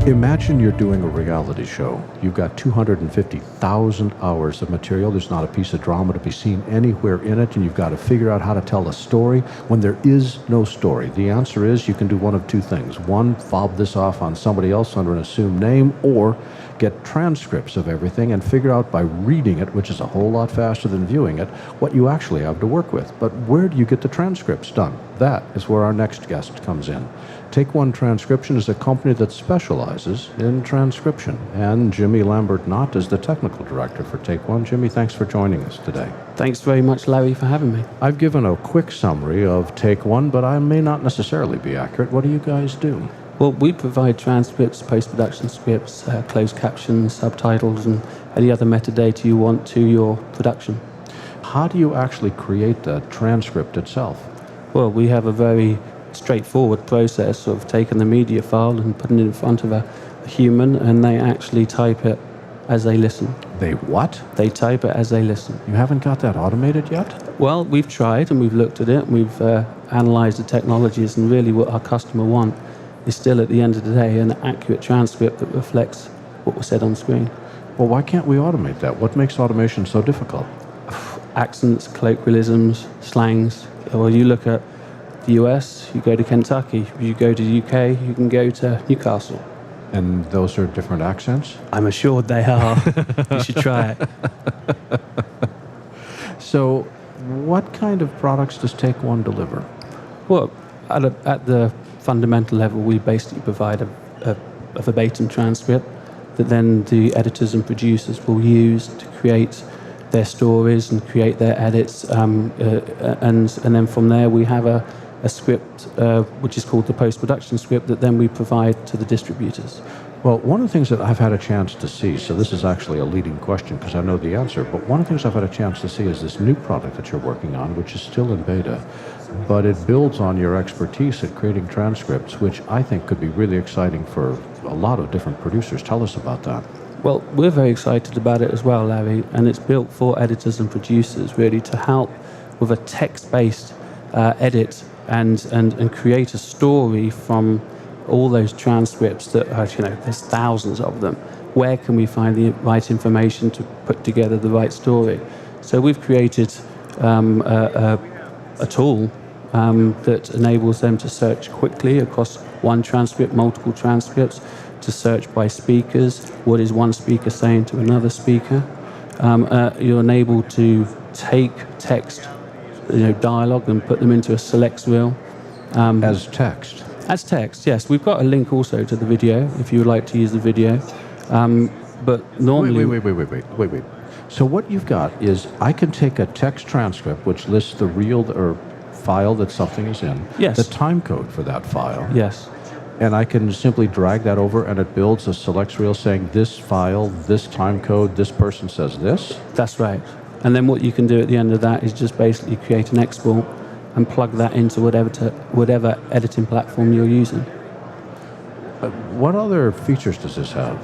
Imagine you're doing a reality show. You've got 250,000 hours of material. There's not a piece of drama to be seen anywhere in it, and you've got to figure out how to tell a story when there is no story. The answer is you can do one of two things. One, fob this off on somebody else under an assumed name, or get transcripts of everything and figure out by reading it, which is a whole lot faster than viewing it, what you actually have to work with. But where do you get the transcripts done? That is where our next guest comes in. Take One Transcription is a company that specializes in transcription, and Jimmy Lambert-Knott is the technical director for Take One. Jimmy, thanks for joining us today. Thanks very much, Larry, for having me. I've given a quick summary of Take One, but I may not necessarily be accurate. What do you guys do? Well, we provide transcripts, post-production scripts, closed captions, subtitles, and any other metadata you want to your production. How do you actually create the transcript itself? Well, we have a very straightforward process of taking the media file and putting it in front of a human, and they actually type it as they listen. They what? They type it as they listen. You haven't got that automated yet? Well, we've tried and we've looked at it, and we've analyzed the technologies, and really what our customer want is still, at the end of the day, an accurate transcript that reflects what was said on screen. Well, why can't we automate that? What makes automation so difficult? Accents, colloquialisms, slangs. Well, you look at the US, you go to Kentucky. You go to the UK, you can go to Newcastle. And those are different accents? I'm assured they are. You should try it. So what kind of products does Take One deliver? Well, at the fundamental level, we basically provide a verbatim transcript that then the editors and producers will use to create their stories and create their edits. And then from there, we have a script, which is called the post-production script, that then we provide to the distributors. Well, one of the things that I've had a chance to see, so this is actually a leading question because I know the answer, but one of the things I've had a chance to see is this new product that you're working on, which is still in beta, but it builds on your expertise at creating transcripts, which I think could be really exciting for a lot of different producers. Tell us about that. Well, we're very excited about it as well, Larry, and it's built for editors and producers, really, to help with a text-based edit and create a story from all those transcripts that are, there's thousands of them. Where can we find the right information to put together the right story? So we've created a tool that enables them to search quickly across one transcript, multiple transcripts, to search by speakers. What is one speaker saying to another speaker? You're enabled to take text, dialogue, and put them into a select reel. As text? As text, yes. We've got a link also to the video, if you would like to use the video. But normally... Wait. So what you've got is, I can take a text transcript, which lists the reel or file that something is in, yes, the time code for that file. Yes. And I can simply drag that over and it builds a select reel saying this file, this time code, this person says this? That's right. And then what you can do at the end of that is just basically create an export and plug that into whatever editing platform you're using. What other features does this have?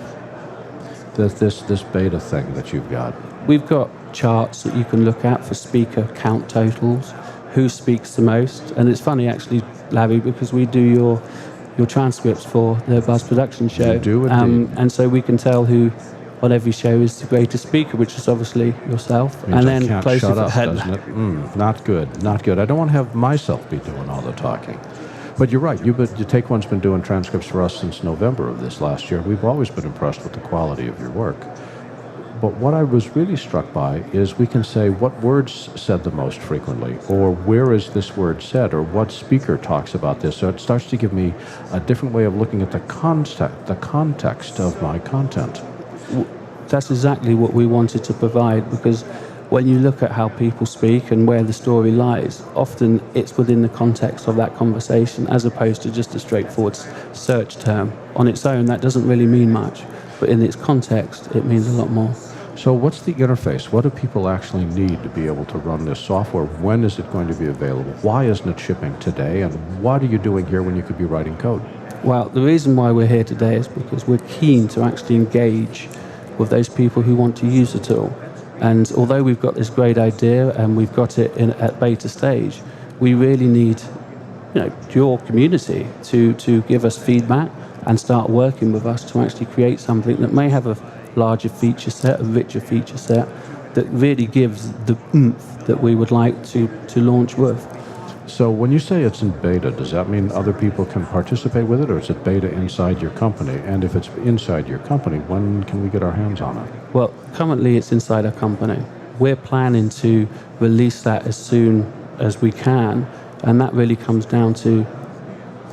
This beta thing that you've got? We've got charts that you can look at for speaker count totals, who speaks the most. And it's funny, actually, Larry, because we do your transcripts for the Buzz production show. You do indeed. And so we can tell who on every show is the greatest speaker, which is obviously yourself. Means and I then can't closer shut to up, doesn't it? Not good, not good. I don't want to have myself be doing all the talking. But you're right, you Take One's been doing transcripts for us since November of this last year. We've always been impressed with the quality of your work. But what I was really struck by is we can say what words said the most frequently, or where is this word said, or what speaker talks about this. So it starts to give me a different way of looking at the context of my content. That's exactly what we wanted to provide, because when you look at how people speak and where the story lies, often it's within the context of that conversation, as opposed to just a straightforward search term. On its own, that doesn't really mean much, but in its context, it means a lot more. So what's the interface? What do people actually need to be able to run this software? When is it going to be available? Why isn't it shipping today? And what are you doing here when you could be writing code? Well, the reason why we're here today is because we're keen to actually engage with those people who want to use the tool. And although we've got this great idea and we've got it at beta stage, we really need your community to give us feedback and start working with us to actually create something that may have a larger feature set, a richer feature set, that really gives the oomph that we would like to launch with. So when you say it's in beta, does that mean other people can participate with it, or is it beta inside your company? And if it's inside your company, when can we get our hands on it? Well, currently it's inside our company. We're planning to release that as soon as we can, and that really comes down to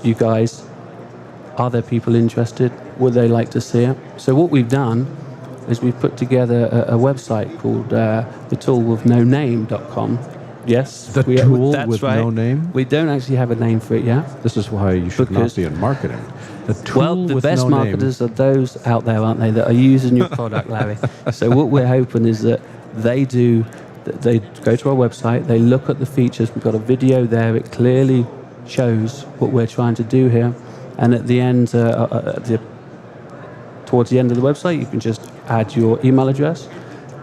you guys. Are there people interested? Would they like to see it? So what we've done is we've put together a website called thetoolwithnoname.com. Yes, The tool that's with right. no name? We don't actually have a name for it yet. This is why you should not be in marketing. The tool Well, the with best no name. marketers are those out there, aren't they, that are using your product, Larry? So what we're hoping is that they go to our website, they look at the features. We've got a video there. It clearly shows what we're trying to do here. And at the end, towards the end of the website, you can just add your email address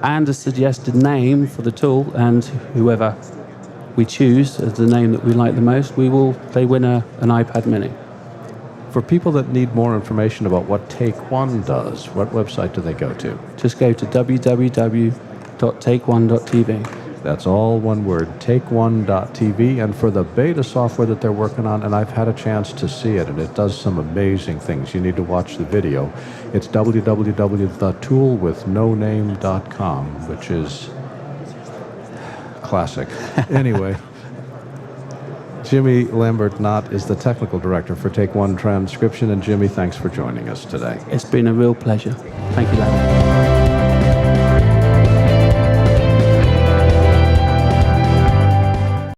and a suggested name for the tool, and whoever we choose as the name that we like the most, they win an iPad mini. For people that need more information about what Take One does, what website do they go to? Just go to www.takeone.tv. That's all one word, takeone.tv. And for the beta software that they're working on, and I've had a chance to see it, and it does some amazing things. You need to watch the video. It's www.thetoolwithnoname.com, which is classic. Anyway, Jimmy Lambert-Knott is the technical director for Take One Transcription. And Jimmy, thanks for joining us today. It's been a real pleasure. Thank you, Larry.